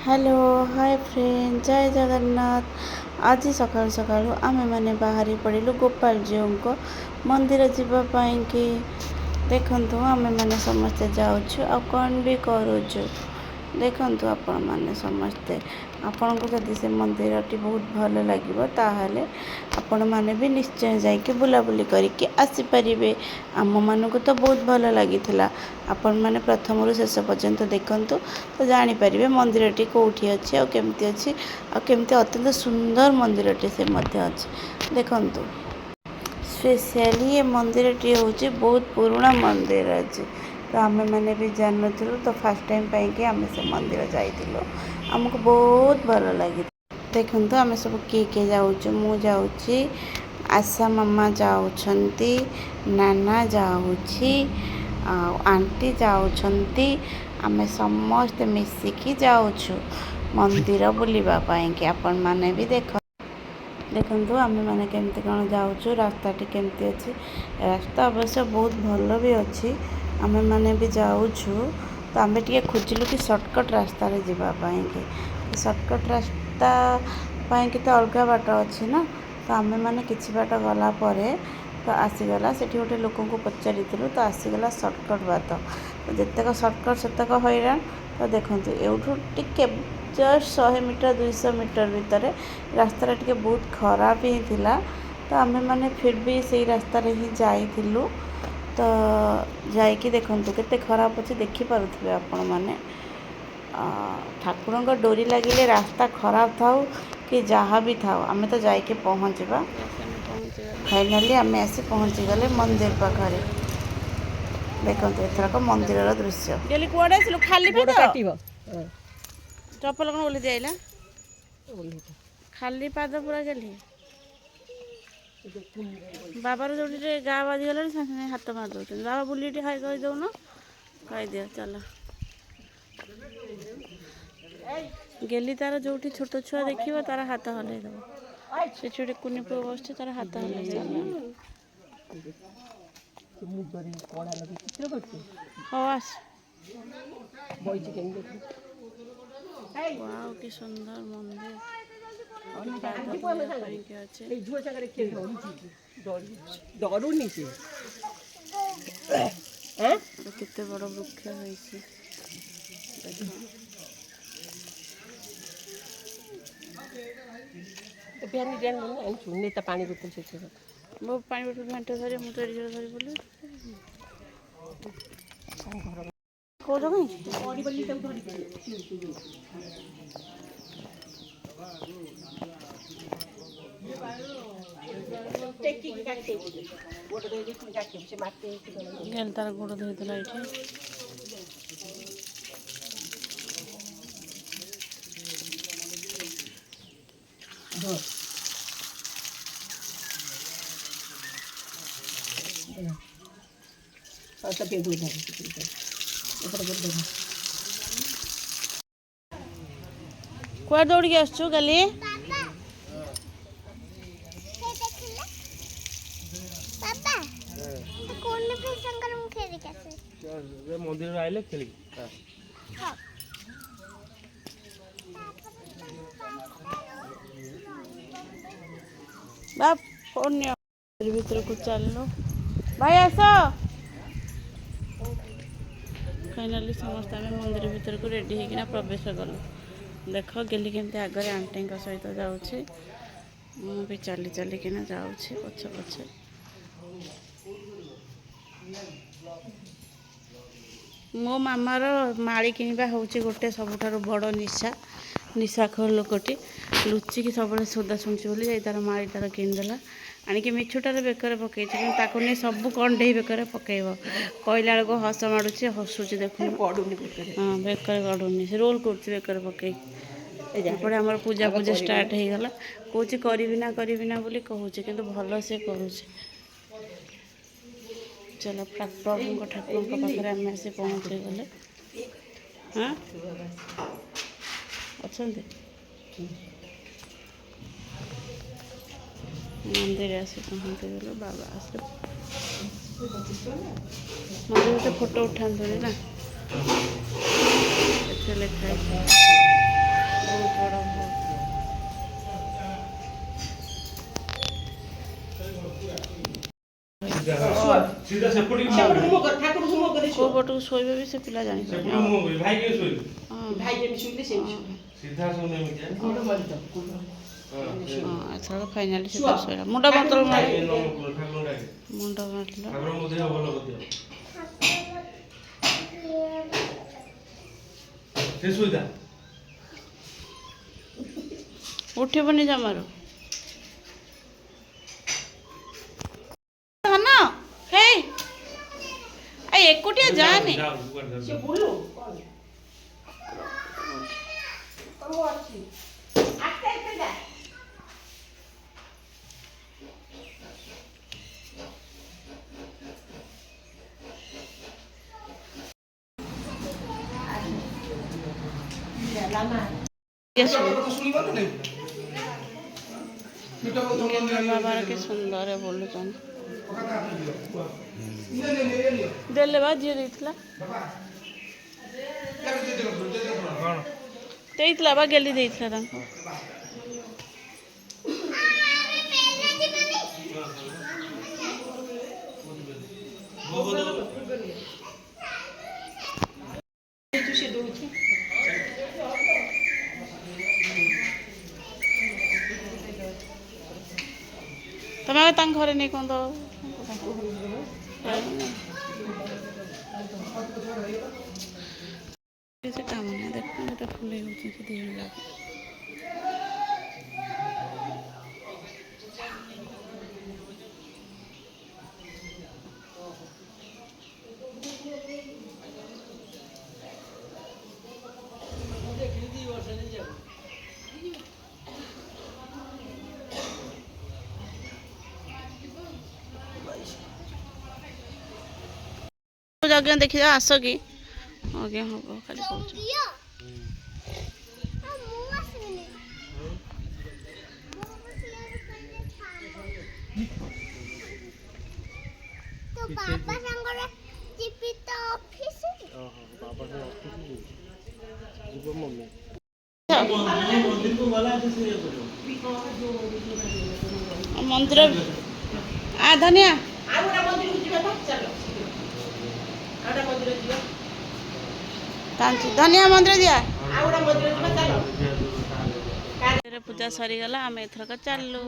Hello hi friend जय जगन्नाथ। आज सकाळु सकाळु आमे माने बाहरी पड़िलु गोपाल जीव को मंदिर जीवाई कि देखु आमे माने समस्ते जाऊँ आ कौन भी करुचु देखु आपण मैंने समस्ते आपण को जदि से मंदिर टी बहुत भल लगे ताहले आपण मैंने भी निश्चय जाकि बुलाबुली करके आसीपारे। आम मान को तो बहुत भल लगी आपण मैंने प्रथम रू शेष पर्यंत देखु तो जानीपर मंदिर टी कौटी अच्छी आमती अच्छी आमती अत्यंत सुंदर मंदिर टी से अच्छी देखु। स्पेशली ये मंदिर टी हूँ बहुत पुराना मंदिर अच्छे तो आम मैंने भी जानू तो फास्ट टाइम पाई आम से मंदिर जाइलु आमको बहुत भल लगी। देखु आम सब किए जाऊँ मु जाऊँगी आशा मामा जाऊँगी नाना जाऊँगी आंटी जाऊँगी आम समस्ते मिसिकी जाऊँ मंदिर बुलावाई कि आपण मैंने भी देखु आम मैंने केमती कौन जाऊँ रास्ता टी केमती अच्छी रास्ता अवश्य बहुत भल भी अच्छी आम मैंने भी जाऊँ तो आम टे खोजिलु कि सर्टकट रास्ता जावाई कि सर्टकट रास्ता पाई तो अलग बाट अच्छी ना तो आम मैंने किसी बाट गला तो आसीगला से गोटे लोक को पचारि तो आसीगला सर्टकट बात तो जितक सर्टकट सेतक हैरान तो देखु एठू टे जस्ट 100 मीटर 200 मीटर भितर रास्ता टे बहुत खराब ही थिला तो आम मैंने फिर भी से रास्ता ही जाइलु तो जाकि देखु केते खराब अच्छे देखिपे आपण मैंने ठाकुर डोरी लगिले रास्ता खराब था कि जहाँ भी था आम तो जाके पहुँचवा फाइनाली आम आसी पहुँची गले मंदिर पाखे। देखो एथरक मंदिर दृश्य खाली चपल कौन ओल्ली जाइला खाली पाद पूरा गली बाबार जो गाँ बाजिगला सागे हाथ मार दौरान बाबा बुली हाई कही दौन कही दियो चल गेली तार जो छोट छुआ देखिए तार हाथ हल्ले दब से गोटे कुनी पुआ बस तार हाथ हल्ले कि सुंदर मंदिर केते बड़ वृक्ष है पानी बोतल मो पानी बोतल घंटे धरी मुझे धरी बोली कौ तार गोड़ धोईला कुआ दौड़ के आसु काली मंदिर आइले खेली बाप भीतर को चलो भाई आस फाइनाली समस्त आम मंदिर भीतर को रेडी होकिना प्रवेश कलु। देख गेली केमती आगे आंटी सहित जाऊँगी मु भी चली चलिकिना जाऊँगी पछे पछे मो मामार माड़ी किनिबा होउची गोटे सबुठार बड़ निशा निशाखोर लोकटी लुचिकी सब सोदा शुणुची बोली जाई तार माड़ी तार किनिदेला आणिकी मिछुटार बेकर पकई ताको नहीं सब कंडे बेकर पकईब कहला बेलू हस माड़ुची हसुची देखो हाँ बेकर गढ़ुनी से रोल कर बेकर पकई एपटे आम पूजा पूजा स्टार्ट हो गला कौच करी ना बोली कहूँ किंतु भल से करूँ। चलो प्रभु ठाकुर पाखे आम आसी पहुँची गले हाँ अच्छा मंदिर आसी पहुँची गल बाबा आस मंदिर फोटो उठा ना लिखा सीधा सेपटी କୋଉ ପଟକୁ ଶୋଇବେ ବି ସେ ପିଲା सेपटी ଜାଣିପାରୁନି। मुंह होई भाई के सोई सीधा सोने में क्या ଏଥରକ ଫାଇନାଲି ସେ ତାର ଶୋଇଲା। ମୁଣ୍ଡ ବନ୍ତଳ ମାରେ, ये नो ठाकुर डाके ମୁଣ୍ଡ ମାରିଲା। ठाकुर मुदे भलो करदियो से सुइदा ଉଠିବନି ଜମାରୁ। ଧନ ହେଇ ଏକୁଟିଆ ଯାଆନି। जाओ ऊपर जाओ ବାବାର କି ସୁନ୍ଦର ବୋଲୁଛନ୍ତି। ଦେଲେ ବା ଝିଅ ଦେଇଥିଲା ବା ଗେଲି ଦେଇଥିଲା ତାଙ୍କୁ। ତମେ ଆଉ ତାଙ୍କ ଘରେ ନେଇ କଣ ଦବ? କିଛି କାମ ନାହିଁ। ଦେଖ ଗୋଟେ ଫୁଲେଇ ହଉଛି ସେ ଦି ଜଣ ଯାକ। ଆଜ୍ଞା ଦେଖିବା ଆସ କି ଆଜ୍ଞା ହବ ଖାଲି କହୁଛ। ବାବା ସାଙ୍ଗରେ ଯିବି ତ ଅଫିସ। बाबा से ऑफिस जीव मम्मी ମନ୍ଦିର ଧନିଆ ଧନିଆ ମନ୍ଦିର ଯିବା। ପୂଜା ସରିଗଲା ଆମେ ଏଥରକ ଚାଲିଲୁ।